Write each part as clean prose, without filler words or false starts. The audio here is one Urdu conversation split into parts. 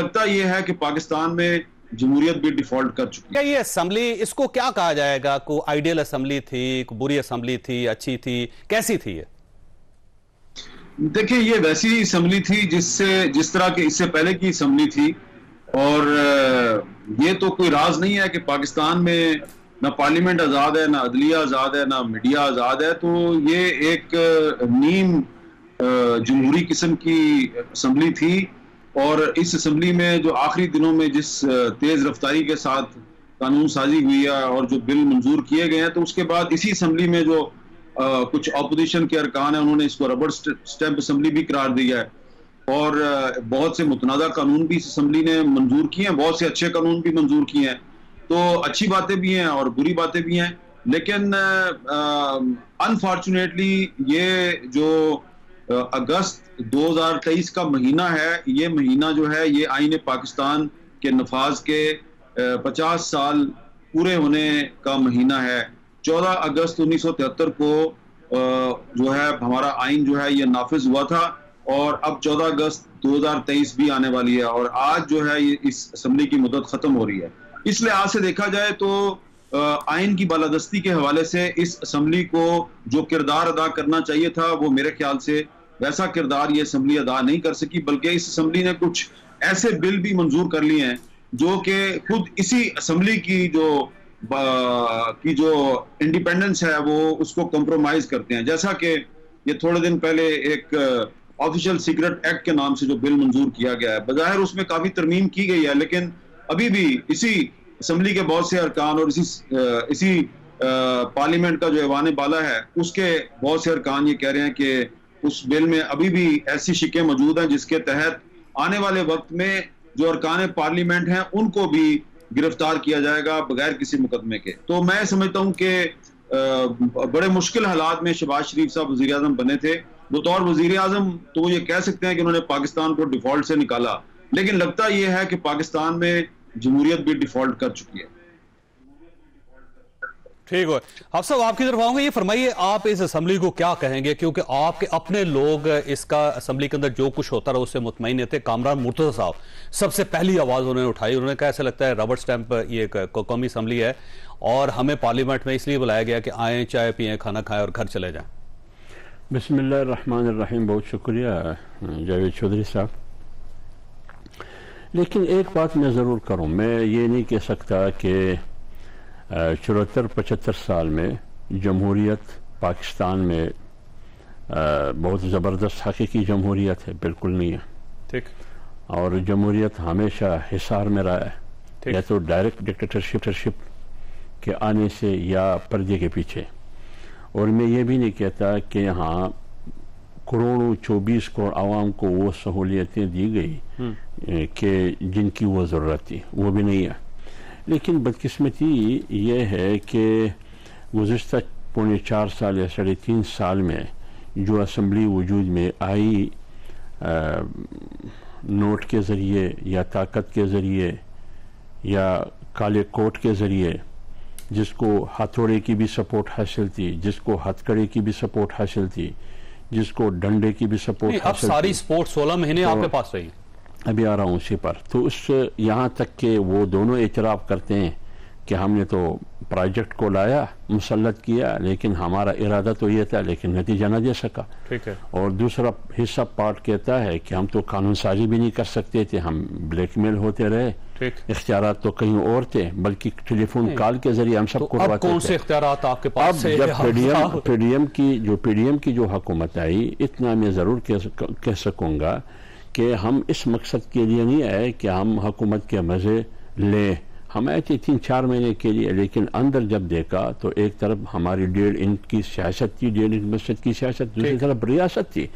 لگتا یہ ہے کہ پاکستان میں جمہوریت بھی ڈیفالٹ کر چکی ہے۔ یہ اسمبلی اس کو کیا کہا جائے گا؟ کوئی آئیڈیل اسمبلی تھی، کوئی بری اسمبلی تھی، اچھی تھی، کیسی تھی یہ؟ دیکھیں یہ ویسی اسمبلی تھی جس طرح کہ اس سے پہلے کی اسمبلی تھی، اور یہ تو کوئی راز نہیں ہے کہ پاکستان میں نہ پارلیمنٹ آزاد ہے، نہ عدلیہ آزاد ہے، نہ میڈیا آزاد ہے، تو یہ ایک نیم جمہوری قسم کی اسمبلی تھی۔ اور اس اسمبلی میں جو آخری دنوں میں جس تیز رفتاری کے ساتھ قانون سازی ہوئی ہے اور جو بل منظور کیے گئے ہیں، تو اس کے بعد اسی اسمبلی میں جو کچھ اپوزیشن کے ارکان ہیں انہوں نے اس کو ربڑ سٹیمپ اسمبلی بھی قرار دیا ہے، اور بہت سے متنازع قانون بھی اس اسمبلی نے منظور کیے ہیں، بہت سے اچھے قانون بھی منظور کیے ہیں، تو اچھی باتیں بھی ہیں اور بری باتیں بھی ہیں۔ لیکن انفارچونیٹلی یہ جو اگست 2023 کا مہینہ ہے، یہ مہینہ جو ہے یہ آئین پاکستان کے نفاذ کے 50 سال پورے ہونے کا مہینہ ہے۔ 14 اگست 1973 کو جو ہے ہمارا آئین جو ہے یہ نافذ ہوا تھا، اور اب 14 اگست 2023 بھی آنے والی ہے، اور آج جو ہے اس اسمبلی کی مدت ختم ہو رہی ہے۔ اس لحاظ سے دیکھا جائے تو آئین کی بالادستی کے حوالے سے اس اسمبلی کو جو کردار ادا کرنا چاہیے تھا وہ میرے خیال سے ویسا کردار یہ اسمبلی ادا نہیں کر سکی، بلکہ اس اسمبلی نے کچھ ایسے بل بھی منظور کر لیے ہیں جو کہ خود اسی اسمبلی کی جو انڈیپینڈنس ہے وہ اس کو کمپرومائز کرتے ہیں۔ جیسا کہ یہ تھوڑے دن پہلے ایک آفیشل سیکرٹ ایکٹ کے نام سے جو بل منظور کیا گیا ہے، بظاہر اس میں کافی ترمیم کی گئی ہے، لیکن ابھی بھی اسی اسمبلی کے بہت سے ارکان اور اسی پارلیمنٹ کا جو ایوان بالا ہے اس کے بہت سے ارکان یہ کہہ رہے ہیں کہ اس بل میں ابھی بھی ایسی شکیں موجود ہیں جس کے تحت آنے والے وقت میں جو ارکان پارلیمنٹ ہیں ان کو بھی گرفتار کیا جائے گا بغیر کسی مقدمے کے۔ تو میں سمجھتا ہوں کہ بڑے مشکل حالات میں شہباز شریف صاحب وزیر اعظم بنے تھے۔ بطور وزیر اعظم تو وہ یہ کہہ سکتے ہیں کہ انہوں نے پاکستان کو ڈیفالٹ سے نکالا، لیکن لگتا یہ ہے کہ پاکستان میں جمہوریت بھی ڈیفالٹ کر چکی ہے۔ ٹھیک ہے حافظ صاحب، آپ کی طرف آؤں گے، یہ فرمائیے آپ اس اسمبلی کو کیا کہیں گے، کیونکہ آپ کے اپنے لوگ اس کا اسمبلی کے اندر جو کچھ ہوتا رہا اس سے مطمئن تھے۔ کامران مرتضی صاحب سب سے پہلی آواز انہوں نے اٹھائی، انہوں نے کہا ایسا لگتا ہے ربڑ سٹیمپ یہ قومی اسمبلی ہے اور ہمیں پارلیمنٹ میں اس لیے بلایا گیا کہ آئیں، چائے پئیں، کھانا کھائیں اور گھر چلے جائیں۔ بسم اللہ الرحمن الرحیم، بہت شکریہ جاوید چودھری صاحب۔ لیکن ایک بات میں ضرور کروں، میں یہ نہیں کہہ سکتا کہ 74-75 سال میں جمہوریت پاکستان میں بہت زبردست حقیقی جمہوریت ہے، بالکل نہیں ہے۔ ٹھیک۔ اور جمہوریت ہمیشہ حصار میں رہا ہے، یا تو ڈائریکٹ ڈکٹیٹرشپ کے آنے سے یا پردے کے پیچھے۔ اور میں یہ بھی نہیں کہتا کہ یہاں کروڑوں 24 کروڑ عوام کو وہ سہولیتیں دی گئی کہ جن کی وہ ضرورت تھی، وہ بھی نہیں ہے۔ لیکن بدقسمتی یہ ہے کہ گزشتہ 4.25 سال یا 3.5 سال میں جو اسمبلی وجود میں آئی، نوٹ کے ذریعے یا طاقت کے ذریعے یا کالے کوٹ کے ذریعے، جس کو ہتھوڑے کی بھی سپورٹ حاصل تھی، جس کو ہتھ کڑے کی بھی سپورٹ حاصل تھی، جس کو ڈنڈے کی بھی سپورٹ حاصل تھی۔ اب ساری سپورٹ 16 مہینے آپ کے پاس رہی۔ ابھی آ رہا ہوں اسی پر۔ تو اس یہاں تک کہ وہ دونوں اعتراف کرتے ہیں کہ ہم نے تو پروجیکٹ کو لایا، مسلط کیا، لیکن ہمارا ارادہ تو یہ تھا، لیکن نتیجہ نہ دے سکا۔ ٹھیک ہے۔ اور دوسرا حصہ پارٹ کہتا ہے کہ ہم تو قانون سازی بھی نہیں کر سکتے تھے، ہم بلیک میل ہوتے رہے، اختیارات تو کہیں اور تھے، بلکہ ٹیلی فون کال کے ذریعے ہم سب کو اب کون سے اختیارات آپ کے پاس اب جب پی ڈی ایم کی جو حکومت آئی، اتنا میں ضرور کہہ سکوں گا کہ ہم اس مقصد کے لیے نہیں آئے کہ ہم حکومت کے مزے لیں، ہم آئے تھے 3-4 مہینے کے لیے، لیکن اندر جب دیکھا تو ایک طرف ہماری 1.5 کی سیاست تھی، 1.5 مسجد کی سیاست، دوسری طرف ریاست تھی۔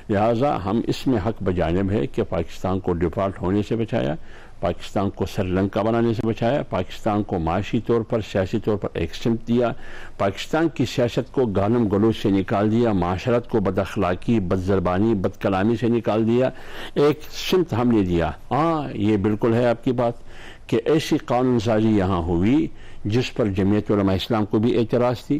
لہٰذا ہم اس میں حق بجانب ہے کہ پاکستان کو ڈیفالٹ ہونے سے بچایا، پاکستان کو سری لنکا بنانے سے بچایا، پاکستان کو معاشی طور پر، سیاسی طور پر ایک سمت دیا، پاکستان کی سیاست کو گالم گلوچ سے نکال دیا، معاشرت کو بد اخلاقی، بد زبانی، بد کلامی سے نکال دیا، ایک سمت ہم نے دیا۔ ہاں، یہ بالکل ہے آپ کی بات کہ ایسی قانون سازی یہاں ہوئی جس پر جمعیت علماء اسلام کو بھی اعتراض تھی،